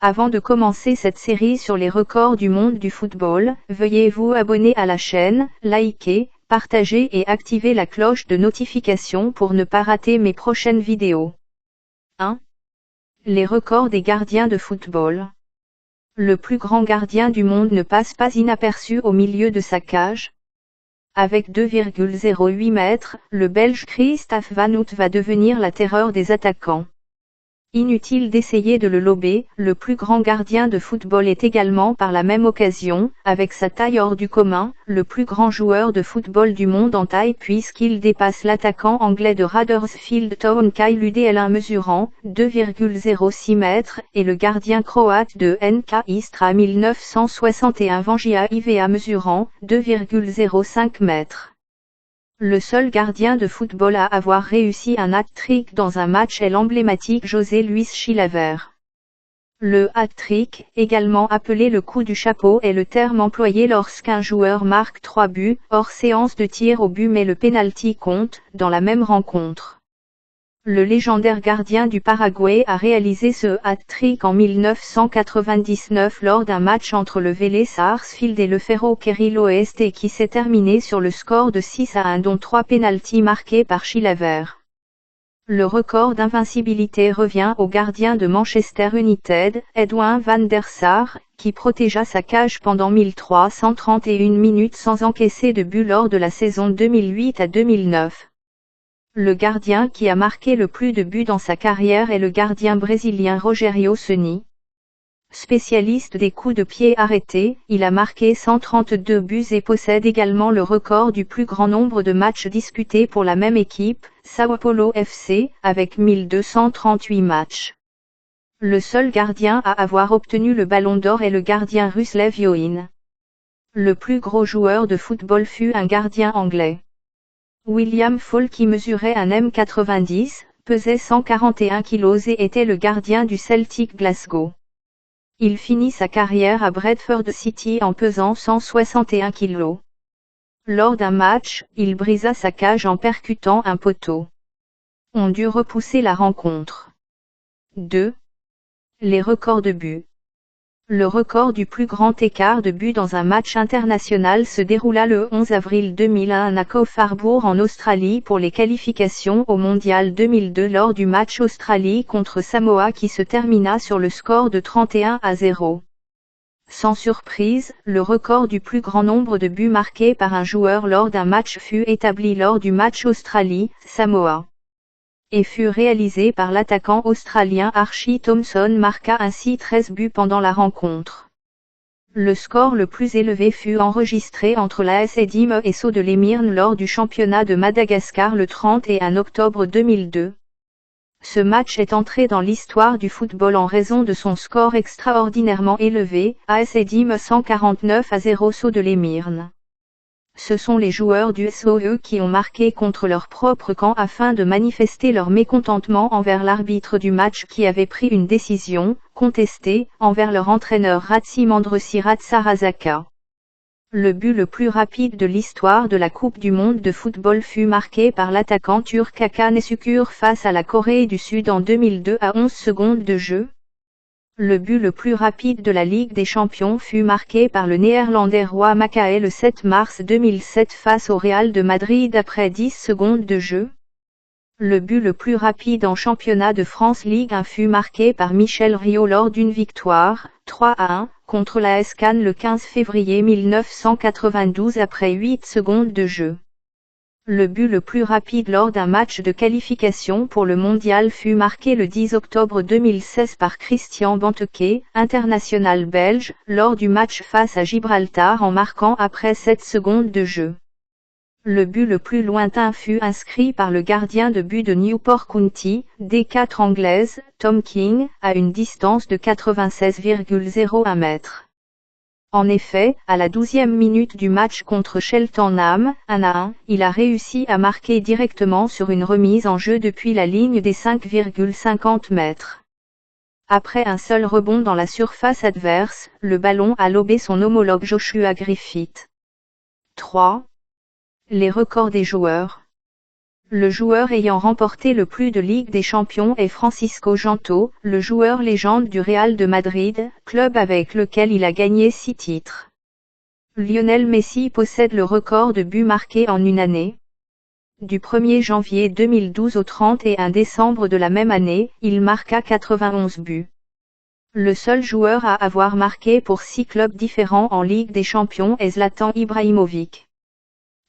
Avant de commencer cette série sur les records du monde du football, veuillez vous abonner à la chaîne, liker, partager et activer la cloche de notification pour ne pas rater mes prochaines vidéos. 1. Les records des gardiens de football. Le plus grand gardien du monde ne passe pas inaperçu au milieu de sa cage. Avec 2,08 mètres, le Belge Christophe Van Hout va devenir la terreur des attaquants. Inutile d'essayer de le lober, le plus grand gardien de football est également par la même occasion, avec sa taille hors du commun, le plus grand joueur de football du monde en taille puisqu'il dépasse l'attaquant anglais de Huddersfield Town Kyle Udl mesurant 2,06 mètres, et le gardien croate de NK Istra 1961 Vangia Iva mesurant 2,05 mètres. Le seul gardien de football à avoir réussi un hat-trick dans un match est l'emblématique José Luis Chilavert. Le hat-trick, également appelé le coup du chapeau, est le terme employé lorsqu'un joueur marque 3 buts, hors séance de tir au but mais le pénalty compte, dans la même rencontre. Le légendaire gardien du Paraguay a réalisé ce hat-trick en 1999 lors d'un match entre le Vélez Sarsfield et le Ferro Carril Oeste qui s'est terminé sur le score de 6-1 dont 3 pénaltys marqués par Chilavert. Le record d'invincibilité revient au gardien de Manchester United, Edwin van der Sar, qui protégea sa cage pendant 1331 minutes sans encaisser de but lors de la saison 2008 à 2009. Le gardien qui a marqué le plus de buts dans sa carrière est le gardien brésilien Rogério Ceni. Spécialiste des coups de pied arrêtés, il a marqué 132 buts et possède également le record du plus grand nombre de matchs disputés pour la même équipe, Sao Paulo FC, avec 1238 matchs. Le seul gardien à avoir obtenu le ballon d'or est le gardien russe Lev Yachtin. Le plus gros joueur de football fut un gardien anglais. William Fall qui mesurait un m90, pesait 141 kg et était le gardien du Celtic Glasgow. Il finit sa carrière à Bradford City en pesant 161 kg. Lors d'un match, il brisa sa cage en percutant un poteau. On dut repousser la rencontre. 2. Les records de buts. Le record du plus grand écart de buts dans un match international se déroula le 11 avril 2001 à Cove Harbour en Australie pour les qualifications au Mondial 2002 lors du match Australie contre Samoa qui se termina sur le score de 31-0. Sans surprise, le record du plus grand nombre de buts marqués par un joueur lors d'un match fut établi lors du match Australie-Samoa. Et fut réalisé par l'attaquant australien Archie Thompson marqua ainsi 13 buts pendant la rencontre. Le score le plus élevé fut enregistré entre l'AS Edim et Sceaux de l'Émirne lors du championnat de Madagascar le 31 octobre 2002. Ce match est entré dans l'histoire du football en raison de son score extraordinairement élevé, AS Edim 149-0 Sceaux de l'Émirne. Ce sont les joueurs du SOE qui ont marqué contre leur propre camp afin de manifester leur mécontentement envers l'arbitre du match qui avait pris une décision, contestée, envers leur entraîneur Ratsim Andresi Ratsarazaka. Le but le plus rapide de l'histoire de la Coupe du monde de football fut marqué par l'attaquant turc Hakan Şükür face à la Corée du Sud en 2002 à 11 secondes de jeu. Le but le plus rapide de la Ligue des Champions fut marqué par le Néerlandais Roi Makaé le 7 mars 2007 face au Real de Madrid après 10 secondes de jeu. Le but le plus rapide en championnat de France Ligue 1 fut marqué par Michel Rio lors d'une victoire, 3-1, contre l'AS Cannes le 15 février 1992 après 8 secondes de jeu. Le but le plus rapide lors d'un match de qualification pour le mondial fut marqué le 10 octobre 2016 par Christian Benteke, international belge, lors du match face à Gibraltar en marquant après 7 secondes de jeu. Le but le plus lointain fut inscrit par le gardien de but de Newport County, D4 anglaise, Tom King, à une distance de 96,01 mètres. En effet, à la 12e minute du match contre Cheltenham, 1-1, il a réussi à marquer directement sur une remise en jeu depuis la ligne des 5,50 mètres. Après un seul rebond dans la surface adverse, le ballon a lobé son homologue Joshua Griffith. 3. Les records des joueurs. Le joueur ayant remporté le plus de Ligue des Champions est Francisco Janto, le joueur légende du Real de Madrid, club avec lequel il a gagné 6 titres. Lionel Messi possède le record de buts marqués en une année. Du 1er janvier 2012 au 31 décembre de la même année, il marqua 91 buts. Le seul joueur à avoir marqué pour 6 clubs différents en Ligue des Champions est Zlatan Ibrahimovic.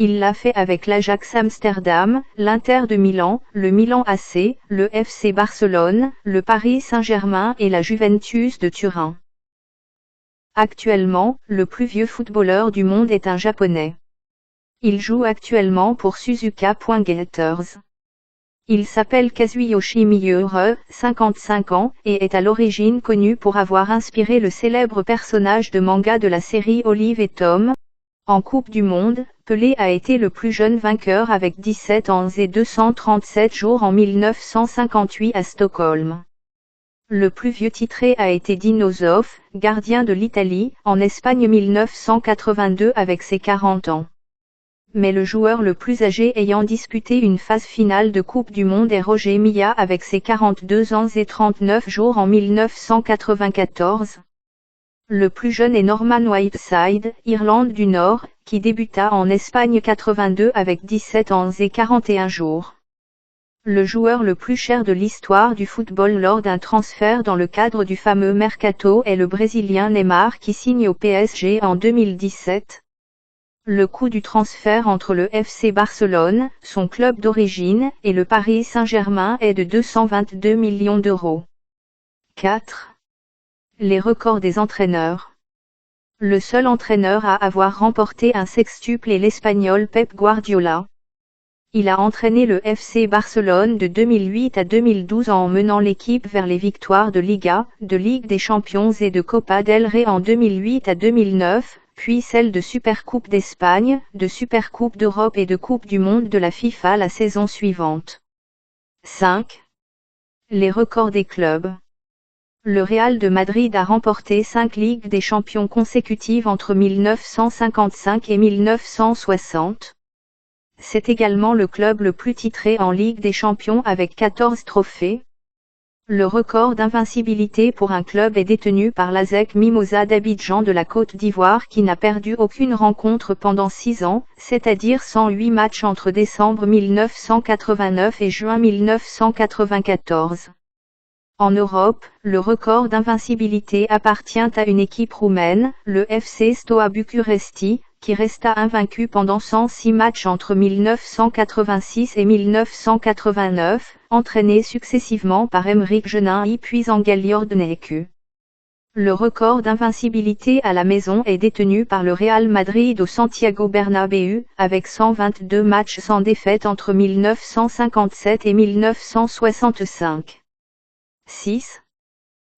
Il l'a fait avec l'Ajax Amsterdam, l'Inter de Milan, le Milan AC, le FC Barcelone, le Paris Saint-Germain et la Juventus de Turin. Actuellement, le plus vieux footballeur du monde est un Japonais. Il joue actuellement pour Suzuka Gators. Il s'appelle Kazuyoshi Miura, 55 ans, et est à l'origine connu pour avoir inspiré le célèbre personnage de manga de la série Olive et Tom. En Coupe du Monde, Pelé a été le plus jeune vainqueur avec 17 ans et 237 jours en 1958 à Stockholm. Le plus vieux titré a été Dino Zoff, gardien de l'Italie, en Espagne 1982 avec ses 40 ans. Mais le joueur le plus âgé ayant disputé une phase finale de Coupe du Monde est Roger Milla avec ses 42 ans et 39 jours en 1994. Le plus jeune est Norman Whiteside, Irlande du Nord, qui débuta en Espagne 82 avec 17 ans et 41 jours. Le joueur le plus cher de l'histoire du football lors d'un transfert dans le cadre du fameux Mercato est le Brésilien Neymar qui signe au PSG en 2017. Le coût du transfert entre le FC Barcelone, son club d'origine, et le Paris Saint-Germain est de 222 millions d'euros. 4. Les records des entraîneurs. Le seul entraîneur à avoir remporté un sextuple est l'Espagnol Pep Guardiola. Il a entraîné le FC Barcelone de 2008 à 2012 en menant l'équipe vers les victoires de Liga, de Ligue des Champions et de Copa del Rey en 2008 à 2009, puis celle de Supercoupe d'Espagne, de Supercoupe d'Europe et de Coupe du Monde de la FIFA la saison suivante. 5. Les records des clubs. Le Real de Madrid a remporté 5 Ligues des Champions consécutives entre 1955 et 1960. C'est également le club le plus titré en Ligue des Champions avec 14 trophées. Le record d'invincibilité pour un club est détenu par l'ASEC Mimosa d'Abidjan de la Côte d'Ivoire qui n'a perdu aucune rencontre pendant 6 ans, c'est-à-dire 108 matchs entre décembre 1989 et juin 1994. En Europe, le record d'invincibilité appartient à une équipe roumaine, le FC Steaua București, qui resta invaincu pendant 106 matchs entre 1986 et 1989, entraîné successivement par Emeric Genin puis Angel Iordanecu. Le record d'invincibilité à la maison est détenu par le Real Madrid au Santiago Bernabéu, avec 122 matchs sans défaite entre 1957 et 1965. 6.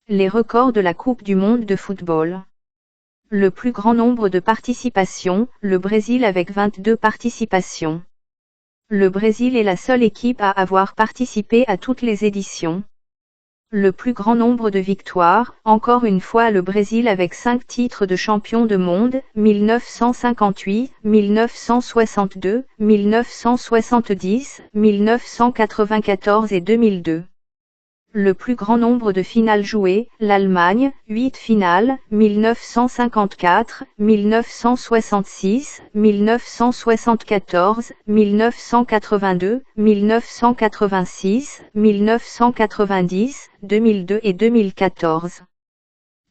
Les records de la Coupe du Monde de football. Le plus grand nombre de participations, le Brésil avec 22 participations. Le Brésil est la seule équipe à avoir participé à toutes les éditions. Le plus grand nombre de victoires, encore une fois le Brésil avec 5 titres de champion de monde, 1958, 1962, 1970, 1994 et 2002. Le plus grand nombre de finales jouées, l'Allemagne, 8 finales, 1954, 1966, 1974, 1982, 1986, 1990, 2002 et 2014.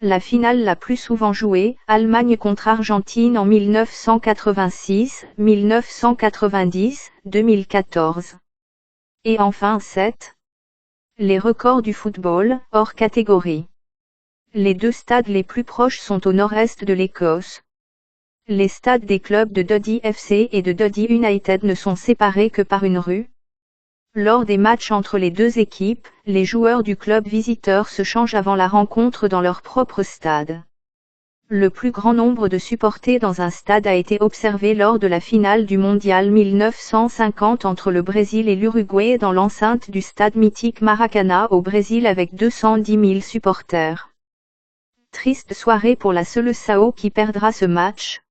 La finale la plus souvent jouée, Allemagne contre Argentine en 1986, 1990, 2014. Et enfin 7. Les records du football, hors catégorie. Les 2 stades les plus proches sont au nord-est de l'Écosse. Les stades des clubs de Dundee FC et de Dundee United ne sont séparés que par une rue. Lors des matchs entre les 2 équipes, les joueurs du club visiteur se changent avant la rencontre dans leur propre stade. Le plus grand nombre de supporters dans un stade a été observé lors de la finale du Mondial 1950 entre le Brésil et l'Uruguay dans l'enceinte du stade mythique Maracana au Brésil avec 210 000 supporters. Triste soirée pour la Seleção qui perdra ce match.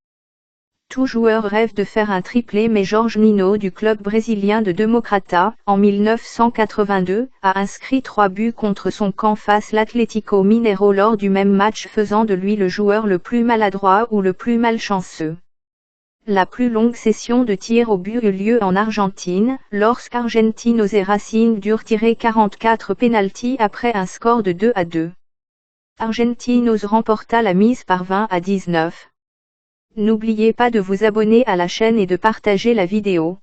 Tout joueur rêve de faire un triplé, mais Jorge Nino du club brésilien de Democrata, en 1982, a inscrit 3 buts contre son camp face l'Atlético Mineiro lors du même match, faisant de lui le joueur le plus maladroit ou le plus malchanceux. La plus longue session de tir au but eut lieu en Argentine, lorsqu'Argentinos et Racing durent tirer 44 pénaltys après un score de 2-2. Argentinos remporta la mise par 20-19. N'oubliez pas de vous abonner à la chaîne et de partager la vidéo.